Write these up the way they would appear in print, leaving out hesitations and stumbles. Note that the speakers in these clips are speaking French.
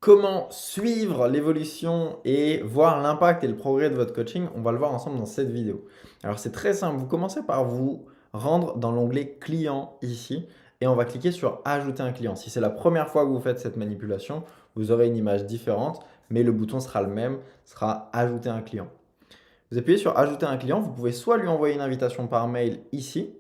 Comment suivre l'évolution et voir l'impact et le progrès de votre coaching? On va le voir ensemble dans cette vidéo. Alors c'est très simple, vous commencez par vous rendre dans l'onglet client ici et on va cliquer sur ajouter un client. Si c'est la première fois que vous faites cette manipulation, vous aurez une image différente, mais le bouton sera le même, sera ajouter un client. Vous appuyez sur ajouter un client, vous pouvez soit lui envoyer une invitation par mail ici,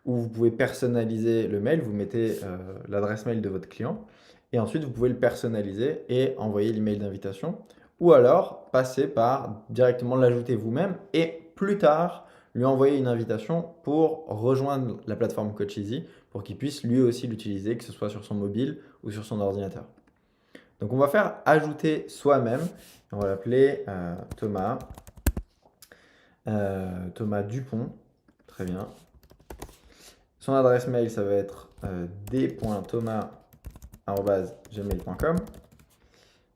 ou vous pouvez personnaliser le mail, vous mettez l'adresse mail de votre client, et ensuite vous pouvez le personnaliser et envoyer l'email d'invitation, ou alors passer par directement l'ajouter vous-même et plus tard lui envoyer une invitation pour rejoindre la plateforme Coacheasy pour qu'il puisse lui aussi l'utiliser, que ce soit sur son mobile ou sur son ordinateur. Donc on va faire ajouter soi-même, on va l'appeler Thomas. Thomas Dupont, très bien. Son adresse mail, ça va être d.thomas@gmail.com.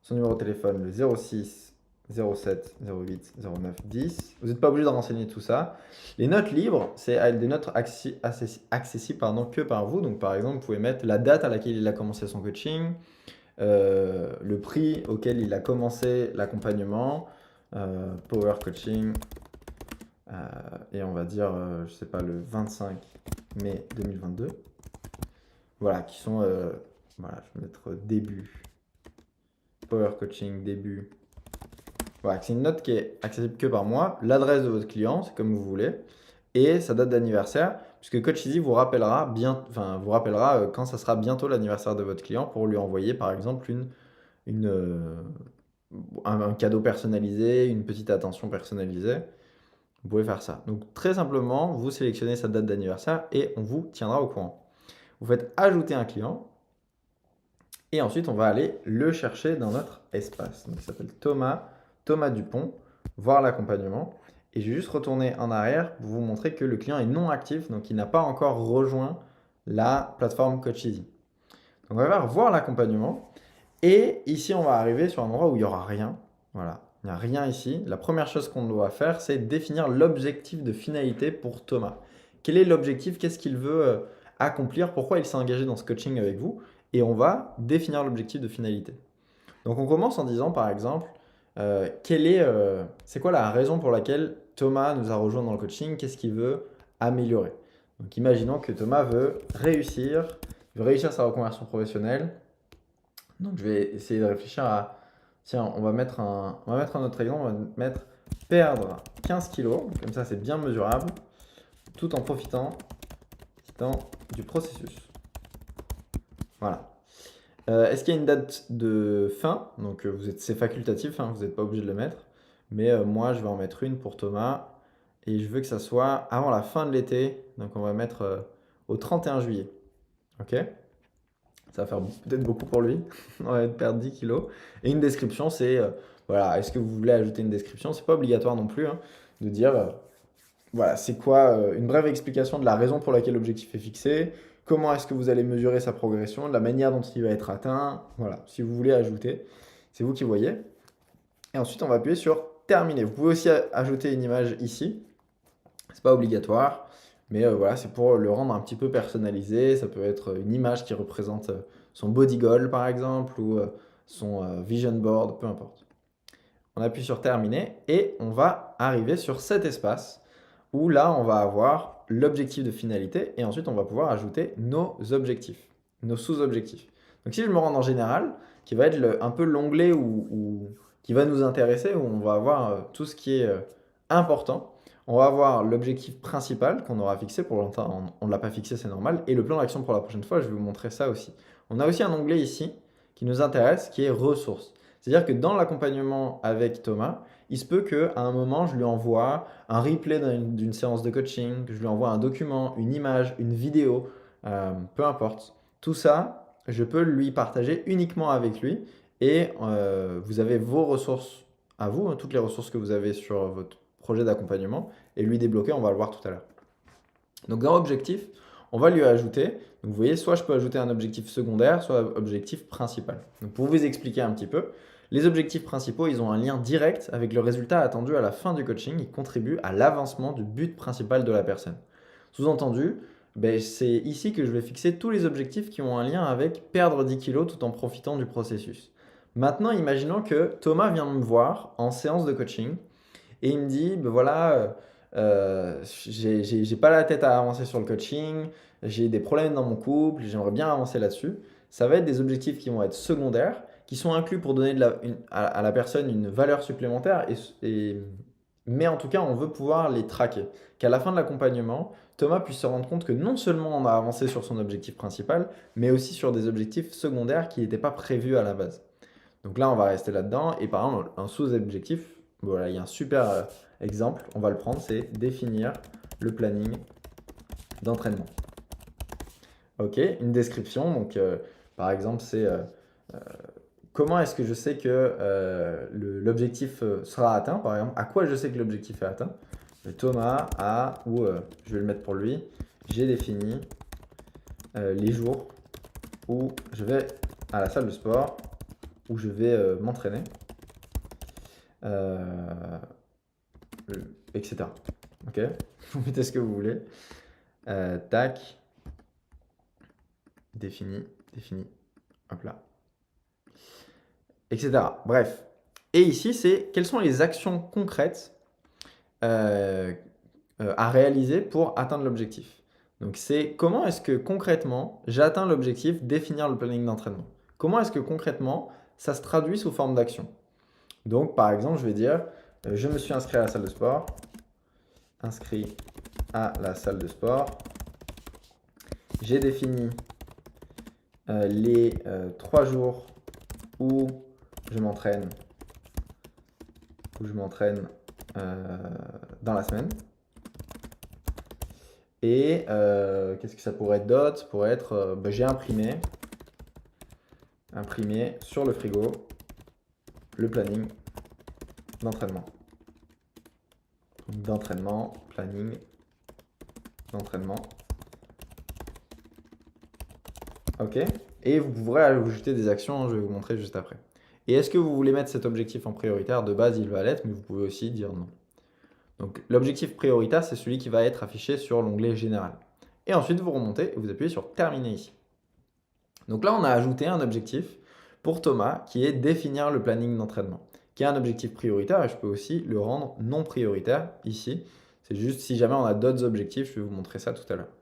Son numéro de téléphone, le 06 07 08 09 10. Vous n'êtes pas obligé de renseigner tout ça. Les notes libres, c'est des notes accessibles que par vous. Donc par exemple, vous pouvez mettre la date à laquelle il a commencé son coaching, le prix auquel il a commencé l'accompagnement, Power Coaching, et on va dire, je sais pas, le 25 mai 2022. Voilà, qui sont, voilà, je vais mettre début, Power Coaching, début. Voilà, c'est une note qui est accessible que par mois. L'adresse de votre client, c'est comme vous voulez, et sa date d'anniversaire, puisque Coacheasy vous rappellera quand ça sera bientôt l'anniversaire de votre client pour lui envoyer par exemple un cadeau personnalisé, une petite attention personnalisée. Vous pouvez faire ça. Donc très simplement, vous sélectionnez sa date d'anniversaire et on vous tiendra au courant. Vous faites ajouter un client et ensuite on va aller le chercher dans notre espace. Donc il s'appelle Thomas Dupont, voir l'accompagnement. Et je vais juste retourner en arrière pour vous montrer que le client est non actif, donc il n'a pas encore rejoint la plateforme Coacheasy. Donc on va voir l'accompagnement et ici on va arriver sur un endroit où il n'y aura rien. Voilà, il n'y a rien ici. La première chose qu'on doit faire, c'est définir l'objectif de finalité pour Thomas. Quel est l'objectif? Qu'est-ce qu'il veut accomplir? Pourquoi il s'est engagé dans ce coaching avec vous? Et on va définir l'objectif de finalité. Donc on commence en disant par exemple, c'est quoi la raison pour laquelle Thomas nous a rejoint dans le coaching? Qu'est-ce qu'il veut améliorer? Donc imaginons que Thomas veut réussir sa reconversion professionnelle. Donc je vais essayer de réfléchir à, tiens, on va mettre un autre exemple, on va mettre perdre 15 kilos, comme ça c'est bien mesurable, tout en profitant du processus. Voilà. Est-ce qu'il y a une date de fin? Donc c'est facultatif, hein, vous n'êtes pas obligé de le mettre, mais moi je vais en mettre une pour Thomas, et je veux que ça soit avant la fin de l'été, donc on va mettre au 31 juillet. Ok? Ça va faire peut-être beaucoup pour lui. On va perdre 10 kilos. Et une description, c'est, voilà, est-ce que vous voulez ajouter une description? C'est pas obligatoire non plus, hein, de dire, voilà, c'est quoi, une brève explication de la raison pour laquelle l'objectif est fixé, comment est-ce que vous allez mesurer sa progression, de la manière dont il va être atteint. Voilà, si vous voulez ajouter, c'est vous qui voyez. Et ensuite, on va appuyer sur terminer. Vous pouvez aussi ajouter une image ici. C'est pas obligatoire. Mais voilà, c'est pour le rendre un petit peu personnalisé. Ça peut être une image qui représente son body goal par exemple ou son vision board, peu importe. On appuie sur terminer et on va arriver sur cet espace où là on va avoir l'objectif de finalité et ensuite on va pouvoir ajouter nos objectifs, nos sous-objectifs. Donc si je me rends en général, qui va être un peu l'onglet qui va nous intéresser, où on va avoir tout ce qui est important. On va avoir l'objectif principal qu'on aura fixé. Pour longtemps, on ne l'a pas fixé, c'est normal. Et le plan d'action pour la prochaine fois, je vais vous montrer ça aussi. On a aussi un onglet ici qui nous intéresse, qui est ressources. C'est-à-dire que dans l'accompagnement avec Thomas, il se peut qu'à un moment, je lui envoie un replay d'une séance de coaching, que je lui envoie un document, une image, une vidéo, peu importe. Tout ça, je peux lui partager uniquement avec lui. Et vous avez vos ressources à vous, hein, toutes les ressources que vous avez sur votre projet d'accompagnement, et lui débloquer, on va le voir tout à l'heure. Donc dans objectif, on va lui ajouter, donc vous voyez, soit je peux ajouter un objectif secondaire, soit objectif principal. Donc pour vous expliquer un petit peu, les objectifs principaux, ils ont un lien direct avec le résultat attendu à la fin du coaching, ils contribuent à l'avancement du but principal de la personne. Sous-entendu, c'est ici que je vais fixer tous les objectifs qui ont un lien avec perdre 10 kilos tout en profitant du processus. Maintenant, imaginons que Thomas vient me voir en séance de coaching et il me dit, ben voilà, j'ai pas la tête à avancer sur le coaching, j'ai des problèmes dans mon couple, j'aimerais bien avancer là-dessus. Ça va être des objectifs qui vont être secondaires, qui sont inclus pour donner à la personne une valeur supplémentaire, mais en tout cas, on veut pouvoir les traquer. Qu'à la fin de l'accompagnement, Thomas puisse se rendre compte que non seulement on a avancé sur son objectif principal, mais aussi sur des objectifs secondaires qui n'étaient pas prévus à la base. Donc là, on va rester là-dedans. Et par exemple, un sous-objectif, voilà, il y a un super exemple, on va le prendre, c'est définir le planning d'entraînement. Ok, une description, donc par exemple, c'est comment est-ce que je sais que l'objectif sera atteint, par exemple, à quoi je sais que l'objectif est atteint. Thomas a, ou je vais le mettre pour lui, j'ai défini les jours où je vais à la salle de sport, où je vais m'entraîner, euh, etc. Ok, vous mettez ce que vous voulez. Tac, défini, hop là, etc. Bref. Et ici, c'est quelles sont les actions concrètes euh, à réaliser pour atteindre l'objectif. Donc c'est comment est-ce que concrètement j'atteins l'objectif, définir le planning d'entraînement. Comment est-ce que concrètement ça se traduit sous forme d'action. Donc par exemple, je vais dire, je me suis inscrit à la salle de sport, inscrit à la salle de sport, j'ai défini les 3 jours où je m'entraîne dans la semaine. Et qu'est-ce que ça pourrait être d'autre? Ça pourrait être, j'ai imprimé sur le frigo le planning d'entraînement. Planning d'entraînement. Ok. Et vous pourrez ajouter des actions, je vais vous montrer juste après. Et est-ce que vous voulez mettre cet objectif en prioritaire? De base, il va l'être, mais vous pouvez aussi dire non. Donc l'objectif prioritaire, c'est celui qui va être affiché sur l'onglet général. Et ensuite, vous remontez et vous appuyez sur terminer ici. Donc là, on a ajouté un objectif pour Thomas qui est définir le planning d'entraînement, qui est un objectif prioritaire et je peux aussi le rendre non prioritaire ici. C'est juste si jamais on a d'autres objectifs, je vais vous montrer ça tout à l'heure.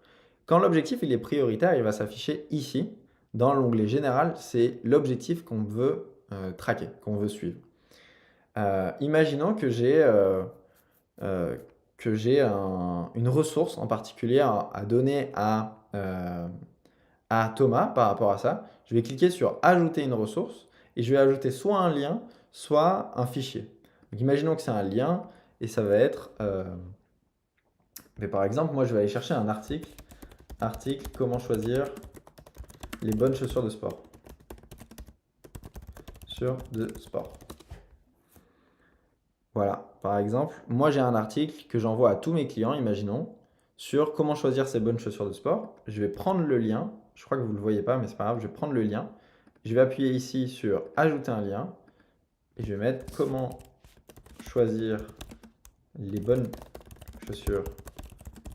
Quand l'objectif il est prioritaire, il va s'afficher ici. Dans l'onglet général, c'est l'objectif qu'on veut traquer, qu'on veut suivre. Imaginons que j'ai une ressource en particulier à donner à Thomas par rapport à ça. Je vais cliquer sur ajouter une ressource et je vais ajouter soit un lien, soit un fichier. Donc imaginons que c'est un lien et ça va être, mais par exemple, moi je vais aller chercher un article, comment choisir les bonnes chaussures de sport. Voilà, par exemple, moi j'ai un article que j'envoie à tous mes clients, imaginons, sur comment choisir ces bonnes chaussures de sport. Je vais prendre le lien, je crois que vous ne le voyez pas, mais c'est pas grave, je vais prendre le lien. Je vais appuyer ici sur ajouter un lien et je vais mettre comment choisir les bonnes chaussures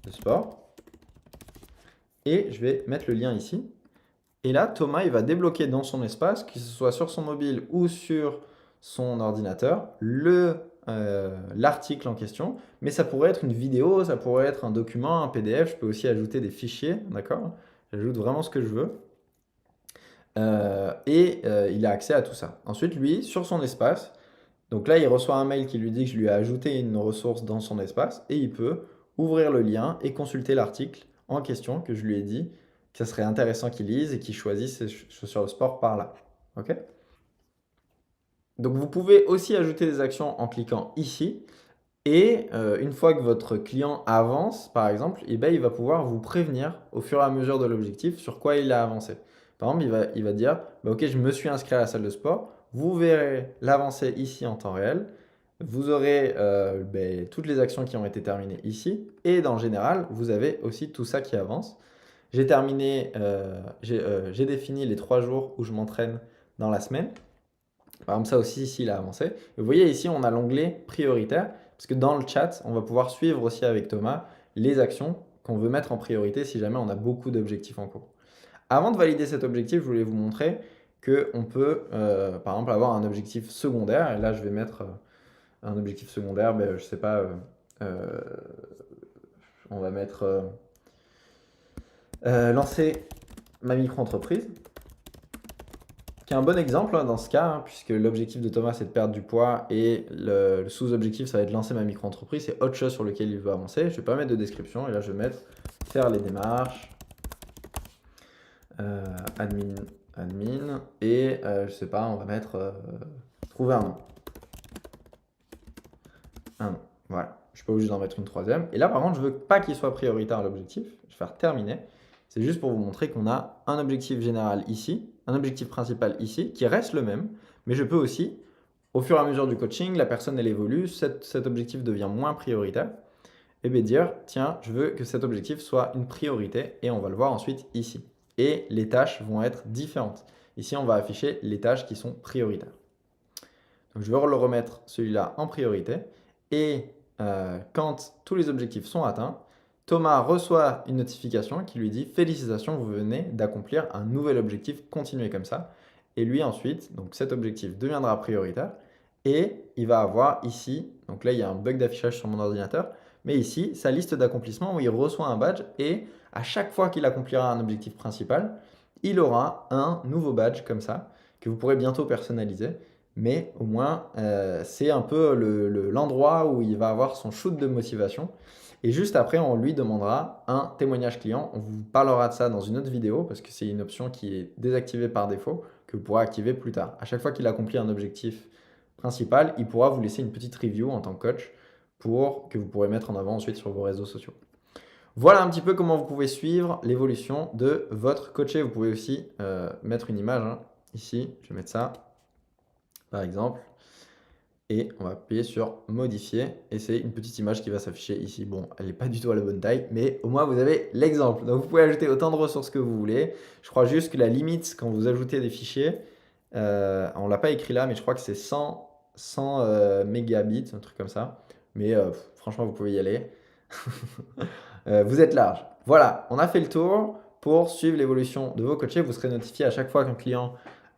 de sport. Et je vais mettre le lien ici. Et là, Thomas, il va débloquer dans son espace, que ce soit sur son mobile ou sur son ordinateur, l'article en question. Mais ça pourrait être une vidéo, ça pourrait être un document, un PDF. Je peux aussi ajouter des fichiers, d'accord? J'ajoute vraiment ce que je veux. Il a accès à tout ça. Ensuite, lui, sur son espace, donc là, il reçoit un mail qui lui dit que je lui ai ajouté une ressource dans son espace et il peut ouvrir le lien et consulter l'article en question que je lui ai dit que ça serait intéressant qu'il lise et qu'il choisisse ses chaussures de sport par là. Ok? Donc vous pouvez aussi ajouter des actions en cliquant ici et une fois que votre client avance, par exemple, eh ben, il va pouvoir vous prévenir au fur et à mesure de l'objectif sur quoi il a avancé. Par exemple, il va dire, bah, ok, je me suis inscrit à la salle de sport, vous verrez l'avancée ici en temps réel, vous aurez ben, toutes les actions qui ont été terminées ici, et dans le général, vous avez aussi tout ça qui avance. J'ai défini les 3 jours où je m'entraîne dans la semaine. Par exemple, ça aussi, ici, il a avancé. Et vous voyez, ici, on a l'onglet prioritaire, parce que dans le chat, on va pouvoir suivre aussi avec Thomas les actions qu'on veut mettre en priorité si jamais on a beaucoup d'objectifs en cours. Avant de valider cet objectif, je voulais vous montrer qu'on peut, par exemple, avoir un objectif secondaire. Et là, je vais mettre un objectif secondaire, ben, je sais pas, on va mettre lancer ma micro-entreprise, qui est un bon exemple dans ce cas, puisque l'objectif de Thomas, c'est de perdre du poids et le sous-objectif, ça va être lancer ma micro-entreprise. C'est autre chose sur lequel il veut avancer. Je vais pas mettre de description, et là, je vais mettre faire les démarches, admin, et je sais pas, on va mettre trouver un nom. Voilà. Je suis pas obligé d'en mettre une troisième. Et là, par contre, je veux pas qu'il soit prioritaire l'objectif. Je vais faire terminer. C'est juste pour vous montrer qu'on a un objectif général ici, un objectif principal ici, qui reste le même, mais je peux aussi, au fur et à mesure du coaching, la personne elle évolue, cet objectif devient moins prioritaire, et bien dire, tiens, je veux que cet objectif soit une priorité, et on va le voir ensuite ici. Et les tâches vont être différentes. Ici, on va afficher les tâches qui sont prioritaires. Donc, je vais le remettre celui-là en priorité, et quand tous les objectifs sont atteints, Thomas reçoit une notification qui lui dit « Félicitations, vous venez d'accomplir un nouvel objectif, continuez comme ça ». Et lui ensuite, donc cet objectif deviendra prioritaire et il va avoir ici, donc là il y a un bug d'affichage sur mon ordinateur, mais ici sa liste d'accomplissements où il reçoit un badge et à chaque fois qu'il accomplira un objectif principal, il aura un nouveau badge comme ça que vous pourrez bientôt personnaliser. Mais au moins, c'est un peu l'endroit où il va avoir son shoot de motivation. Et juste après, on lui demandera un témoignage client. On vous parlera de ça dans une autre vidéo parce que c'est une option qui est désactivée par défaut que vous pourrez activer plus tard. À chaque fois qu'il accomplit un objectif principal, il pourra vous laisser une petite review en tant que coach pour que vous pourrez mettre en avant ensuite sur vos réseaux sociaux. Voilà un petit peu comment vous pouvez suivre l'évolution de votre coaché. Vous pouvez aussi mettre une image ici. Je vais mettre ça par exemple. Et on va appuyer sur modifier et c'est une petite image qui va s'afficher ici. Bon, elle n'est pas du tout à la bonne taille, mais au moins vous avez l'exemple. Donc vous pouvez ajouter autant de ressources que vous voulez. Je crois juste que la limite quand vous ajoutez des fichiers, on ne l'a pas écrit là, mais je crois que c'est 100 mégabits, un truc comme ça. Mais franchement, vous pouvez y aller. Vous êtes large. Voilà, on a fait le tour. Pour suivre l'évolution de vos coachés, vous serez notifié à chaque fois qu'un client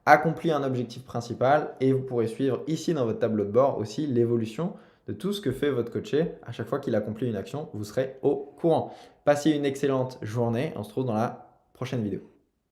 accomplit un objectif principal et vous pourrez suivre ici dans votre tableau de bord aussi l'évolution de tout ce que fait votre coaché. À chaque fois qu'il accomplit une action, vous serez au courant. Passez une excellente journée. On se retrouve dans la prochaine vidéo.